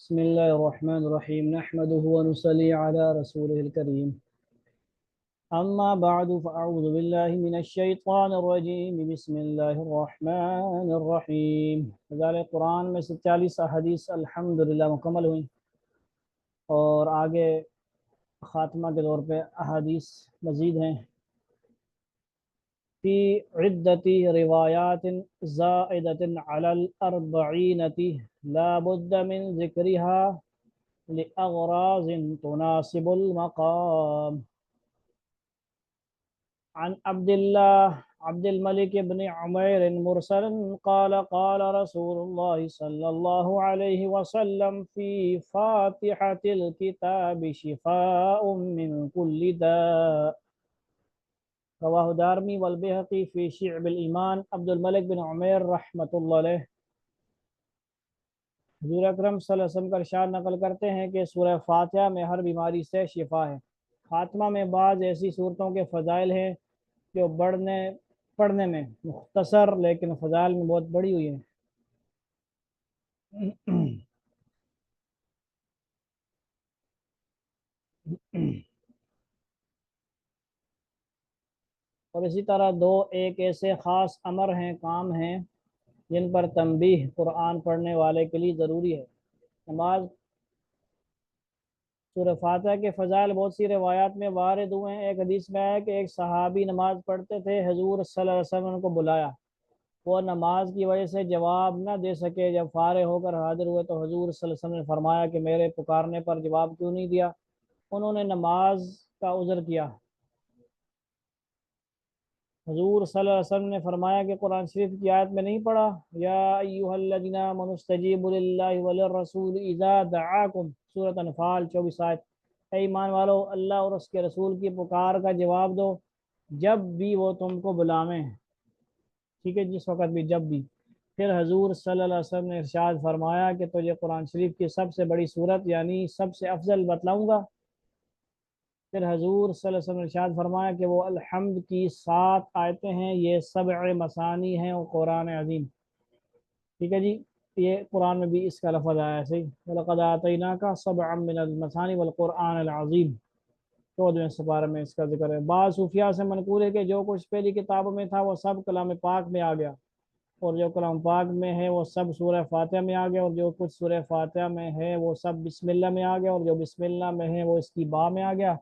بسم الله الرحمن الرحيم نحمده ونصلي على رسوله الكريم أما بعد فأعوذ بالله من الشيطان الرجيم بسم الله الرحمن الرحيم ذالک قرآن میں سے 40 احادیث الحمدللہ مکمل ہوئیں اور آگے خاتمہ کے دور پہ احادیث مزید ہیں فی عدت روایات زائدۃ علی الاربعین لا بد من ذکرها لأغراض تناسب المقام عن عبد الملك بن عمير مرسلا قال قال رسول الله صلى الله عليه وسلم في فاتحة الكتاب شفاء من كل داء رواہ دارمی والبیہقی فی شعب الایمان عبد الملک بن عمیر رحمۃ اللہ علیہ حضور اکرم صلی اللہ علیہ وسلم کا ارشاد نقل کرتے ہیں کہ سورہ فاتحہ میں ہر بیماری سے شفا ہے۔ خاتمہ میں بعض ایسی صورتوں کے فضائل ہیں جو پڑھنے میں مختصر لیکن فضائل میں بہت بڑی ہوئی ہیں۔ اور اسی طرح ایک ایسے خاص امر ہیں، کام ہیں جن پر تنبیہ قرآن پڑھنے والے کے لیے ضروری ہے۔ نماز سورہ فاتحہ کے فضائل بہت سی روایات میں وارد ہوئے ہیں۔ ایک حدیث میں ہے کہ ایک صحابی نماز پڑھتے تھے، حضور صلی اللہ علیہ وسلم نے ان کو بلایا، وہ نماز کی وجہ سے جواب نہ دے سکے۔ جب فارغ ہو کر حاضر ہوئے تو حضور صلی اللہ علیہ وسلم نے فرمایا کہ میرے پکارنے پر جواب کیوں نہیں دیا؟ انہوں نے نماز کا عذر کیا۔ حضور صلی اللہ علیہ وسلم نے فرمایا کہ قرآن شریف کی آیت میں نہیں پڑھا یا ایھا الذین آمنوا استجیبوا للہ وللرسول اذا دعاکم، سورۃ انفال 24 آیت۔ اے ایمان والو، اللہ اور اس کے رسول کی پکار کا جواب دو جب بھی وہ تم کو بلاویں، ٹھیک ہے، جس وقت بھی، جب بھی۔ پھر حضور صلی اللہ علیہ وسلم نے ارشاد فرمایا کہ تجھے قرآن شریف کی سب سے بڑی صورت یعنی سب سے افضل بتلاؤں گا؟ پھر حضور صلی اللہ علیہ وسلم نے ارشاد فرمایا کہ وہ الحمد کی 7 آیتیں ہیں، یہ 7 مثانی ہیں اور قرآن عظیم، ٹھیک ہے جی۔ یہ قرآن میں بھی اس کا لفظ آیا ہے، صحیح، وَلَقَدْ آتَيْنَاكَ سَبْعًا مِّنَ الْمَثَانِي وَالْقُرْآنِ الْعَظِيمِ، 14ویں سپارہ میں اس کا ذکر ہے۔ بعض صوفیاء سے منقول ہے کہ جو کچھ پہلی کتابوں میں تھا وہ سب کلام پاک میں آ گیا، اور جو کلام پاک میں ہے وہ سب سورہ فاتحہ میں آ گیا، اور جو کچھ سورہ فاتحہ میں ہے وہ سب بسم اللہ میں آ گیا، اور جو بسم اللہ میں ہے وہ اس کی با میں آ گیا۔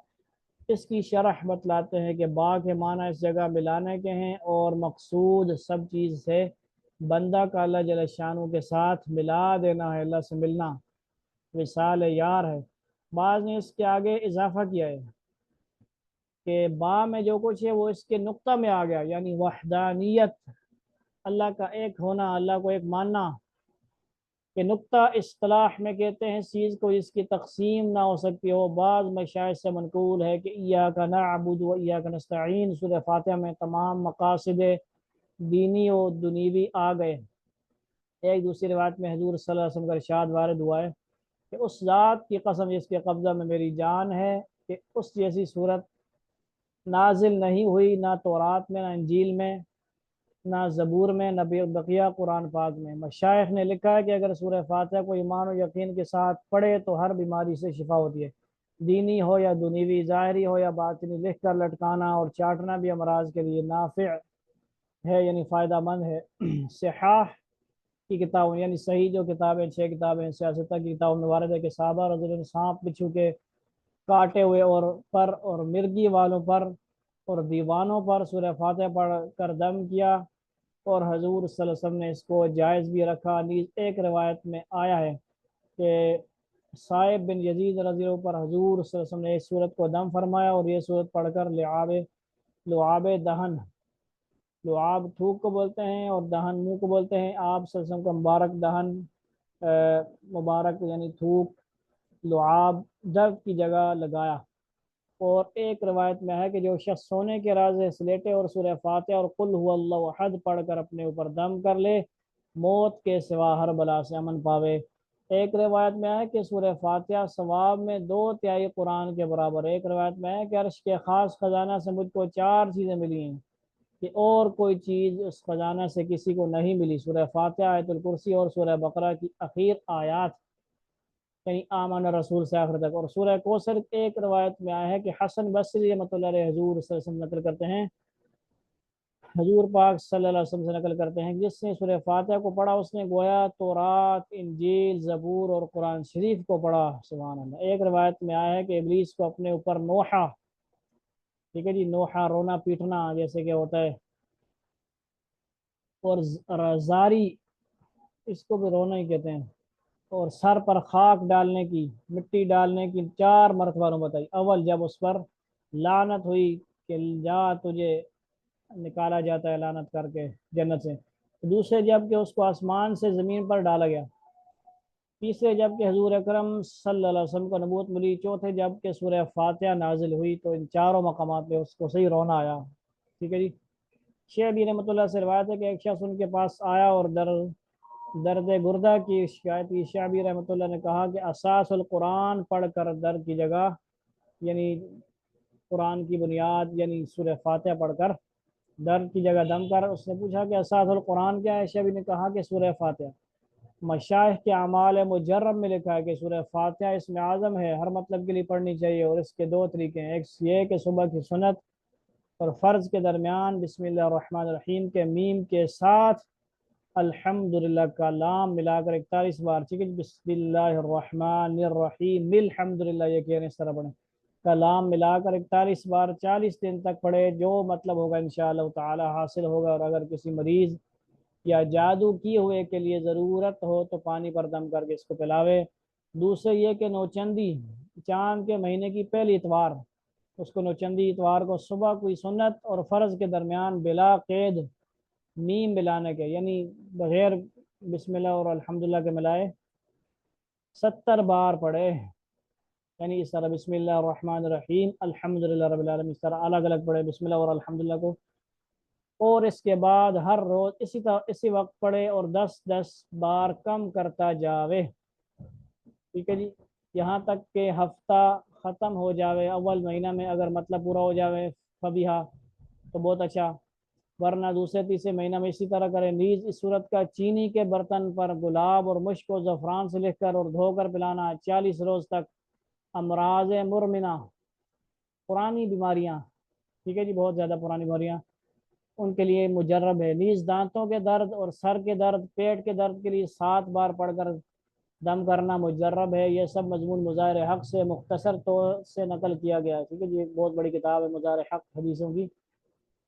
اس کی شرح بتلاتے ہیں کہ با کے معنی اس جگہ ملانے کے ہیں، اور مقصود سب چیز سے بندہ کا اللہ جل شانہ کے ساتھ ملا دینا ہے، اللہ سے ملنا، وصال یار ہے۔ بعض نے اس کے آگے اضافہ کیا ہے کہ با میں جو کچھ ہے وہ اس کے نقطہ میں آ گیا، یعنی وحدانیت، اللہ کا ایک ہونا، اللہ کو ایک ماننا، کہ نقطہ اصطلاح میں کہتے ہیں چیز کو جس کی تقسیم نہ ہو سکتی ہو۔ بعض مشائخ سے منقول ہے کہ ایاک نعبد و ایاک نستعین، سورہ فاتحہ میں تمام مقاصد دینی و دنیوی آ گئے۔ ایک دوسری روایت میں حضور صلی اللہ علیہ وسلم کا ارشاد وارد ہوا ہے کہ اس ذات کی قسم جس کے قبضہ میں میری جان ہے کہ اس جیسی صورت نازل نہیں ہوئی، نہ تورات میں، نہ انجیل میں، نہ زبور میں، نہ بقیہ قرآن پاک میں۔ مشائخ نے لکھا ہے کہ اگر سورہ فاتحہ کو ایمان و یقین کے ساتھ پڑھے تو ہر بیماری سے شفا ہوتی ہے، دینی ہو یا دنیوی، ظاہری ہو یا باطنی۔ لکھ کر لٹکانا اور چاٹنا بھی امراض کے لیے نافع ہے، یعنی فائدہ مند ہے۔ صحاح کی کتابوں یعنی صحیح جو کتابیں 6 کتابیں سیاست کی کتابوں میں وارد ہے کہ صحابہ رضی اللہ عنہم سانپ بچھو کے کاٹے ہوئے اور مرگی والوں پر اور دیوانوں پر سورہ فاتحہ پڑھ کر دم کیا، اور حضور صلی اللہ علیہ وسلم نے اس کو جائز بھی رکھا۔ نیز ایک روایت میں آیا ہے کہ صائب بن یزید رضی اللہ عنہ پر حضور صلی اللہ علیہ وسلم نے اس صورت کو دم فرمایا، اور یہ صورت پڑھ کر لعاب دہن، لعاب تھوک کو بولتے ہیں اور دہن منہ کو بولتے ہیں، آپ صلی اللہ علیہ وسلم کا مبارک دہن، مبارک یعنی تھوک، لعاب درد کی جگہ لگایا۔ اور ایک روایت میں ہے کہ جو شخص سونے کے رازے سے لیٹے اور سورہ فاتحہ اور قل هو اللہ احد پڑھ کر اپنے اوپر دم کر لے، موت کے سوا ہر بلا سے امن پاوے۔ ایک روایت میں ہے کہ سورہ فاتحہ ثواب میں 2/3 قرآن کے برابر۔ ایک روایت میں ہے کہ عرش کے خاص خزانہ سے مجھ کو 4 چیزیں ملی ہیں کہ اور کوئی چیز اس خزانہ سے کسی کو نہیں ملی، سورہ فاتحہ، آیت الکرسی اور سورہ بقرہ کی اخیر آیات۔ یعنی آمن رسول سے آخر تک۔ اور سورہ کوثر ایک روایت میں آیا ہے کہ حسن بصری رحمۃ اللہ علیہ حضور صلی اللہ علیہ وسلم نقل کرتے ہیں، حضور پاک صلی اللہ علیہ وسلم سے نقل کرتے ہیں، جس نے سورہ فاتحہ کو پڑھا اس نے گویا تورات، انجیل، زبور اور قرآن شریف کو پڑھا۔ سبحان اللہ۔ ایک روایت میں آیا ہے کہ ابلیس کو اپنے اوپر نوحہ، ٹھیک ہے جی، نوحہ رونا پیٹنا جیسے کہ ہوتا ہے، اور زاری، اس کو بھی رونا ہی کہتے ہیں، اور سر پر خاک ڈالنے کی، مٹی ڈالنے کی 4 مرتبہ نوبت آئی۔ اول جب اس پر لعنت ہوئی کہ جا تجھے نکالا جاتا ہے لعنت کر کے جنت سے، دوسرے جب کہ اس کو آسمان سے زمین پر ڈالا گیا، تیسرے جب کہ حضور اکرم صلی اللہ علیہ وسلم کو نبوت ملی، چوتھے جب کہ سورہ فاتحہ نازل ہوئی، تو ان چاروں مقامات پہ اس کو صحیح رونا آیا۔ ٹھیک ہے جی۔ شیخ ابی رحمۃ اللہ سے روایت ہے کہ ایک شخص ان کے پاس آیا اور درد گردہ کی شکایت کی۔ شیخ ابی رحمۃ اللہ نے کہا کہ اساس القرآن پڑھ کر درد کی جگہ، یعنی قرآن کی بنیاد یعنی سورہ فاتحہ پڑھ کر درد کی جگہ دم کر۔ اس نے پوچھا کہ اساس القرآن کیا ہے؟ شیخ ابی نے کہا کہ سورہ فاتحہ۔ مشائخ کے اعمال مجرب میں لکھا ہے کہ سورہ فاتحہ اسم اعظم ہے، ہر مطلب کے لیے پڑھنی چاہیے، اور اس کے 2 طریقے ہیں، ایک یہ کہ صبح کی سنت اور فرض کے درمیان بسم اللہ الرحمن الرحیم کے میم کے ساتھ الحمدللہ کا لام ملا کر 41 بار، ٹھیک ہے، بسم اللہ الرحمن الرحیم الحمدللہ، یہ کہنے اس طرح پڑھیں، کا لام ملا کر 41 بار 40 دن تک پڑھے، جو مطلب ہوگا انشاءاللہ تعالی حاصل ہوگا۔ اور اگر کسی مریض یا جادو کیے ہوئے کے لیے ضرورت ہو تو پانی پر دم کر کے اس کو پلاوے۔ دوسرے یہ کہ نوچندی، چاند کے مہینے کی پہلی اتوار، اس کو نوچندی اتوار کو صبح کوئی سنت اور فرض کے درمیان بلا قید نیم ملانے کے، یعنی بغیر بسم اللہ اور الحمدللہ کے ملائے 70 بار پڑھے، یعنی اس طرح بسم اللہ الرحمن الرحیم الحمدللہ رب العالمین، اس طرح الگ الگ پڑھے بسم اللہ اور الحمدللہ کو، اور اس کے بعد ہر روز اسی وقت پڑھے اور 10 بار کم کرتا جاوے، ٹھیک ہے جی، یہاں تک کہ ہفتہ ختم ہو جاوے۔ اول مہینہ میں اگر مطلب پورا ہو جاوے فبیہا تو بہت اچھا، ورنہ دوسرے تیسرے مہینہ میں اسی طرح کرے۔ نیز اس صورت کا چینی کے برتن پر گلاب اور مشک و زعفران سے لکھ کر اور دھو کر پلانا 40 روز تک۔ امراض مرمنہ، پرانی بیماریاں، ٹھیک ہے جی، بہت زیادہ پرانی بیماریاں، ان کے لیے مجرب ہے۔ نیز دانتوں کے درد اور سر کے درد، پیٹ کے درد کے لیے 7 بار پڑھ کر دم کرنا مجرب ہے۔ یہ سب مضمون مظاہر حق سے مختصر طور سے نقل کیا گیا ہے، ٹھیک ہے جی، ایک بہت بڑی کتاب ہے مظاہر حق حدیثوں کی،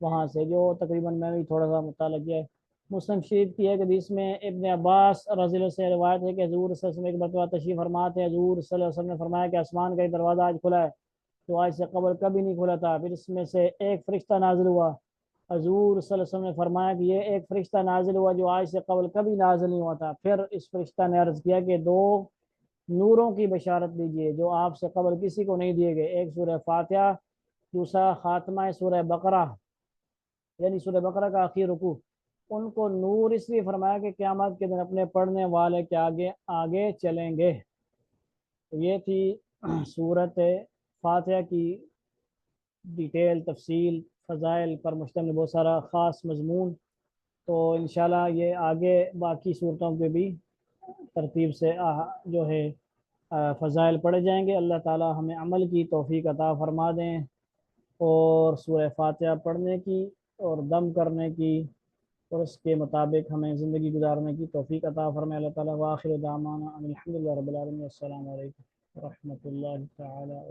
وہاں سے جو تقریباً میں بھی تھوڑا سا مطالعہ کیا ہے۔ مسلم شریف کی ایک حدیث میں ابن عباس رضی اللہ سے روایت ہے کہ حضور صلی اللہ علیہ وسلم ایک مرتبہ تشریف فرما تھے، حضور صلی اللہ علیہ وسلم نے فرمایا کہ آسمان کا ایک دروازہ آج کھلا ہے جو آج سے قبل کبھی نہیں کھلا تھا، پھر اس میں سے ایک فرشتہ نازل ہوا۔ حضور صلی اللہ علیہ وسلم نے فرمایا کہ یہ ایک فرشتہ نازل ہوا جو آج سے قبل کبھی نازل نہیں ہوا تھا۔ پھر اس فرشتہ نے عرض کیا کہ 2 نوروں کی بشارت دیجیے جو آپ سے قبل کسی کو نہیں دیے گئے، ایک سورہ فاتحہ، دوسرا خاتمہ سورہ بقرہ، یعنی سورہ بقرہ کا آخری رکوع۔ ان کو نور اس لیے فرمایا کہ قیامت کے دن اپنے پڑھنے والے کے آگے آگے چلیں گے۔ تو یہ تھی سورت فاتحہ کی ڈیٹیل، تفصیل، فضائل پر مشتمل بہت سارا خاص مضمون۔ تو انشاءاللہ یہ آگے باقی صورتوں پہ بھی ترتیب سے جو ہے فضائل پڑھے جائیں گے۔ اللہ تعالی ہمیں عمل کی توفیق عطا فرما دیں، اور سورہ فاتحہ پڑھنے کی اور دم کرنے کی اور اس کے مطابق ہمیں زندگی گزارنے کی توفیق عطا فرمائے اللہ تعالی۔ وآخر دعوانا ان الحمد للہ رب العالمین۔ السلام علیکم ورحمۃ اللہ تعالی۔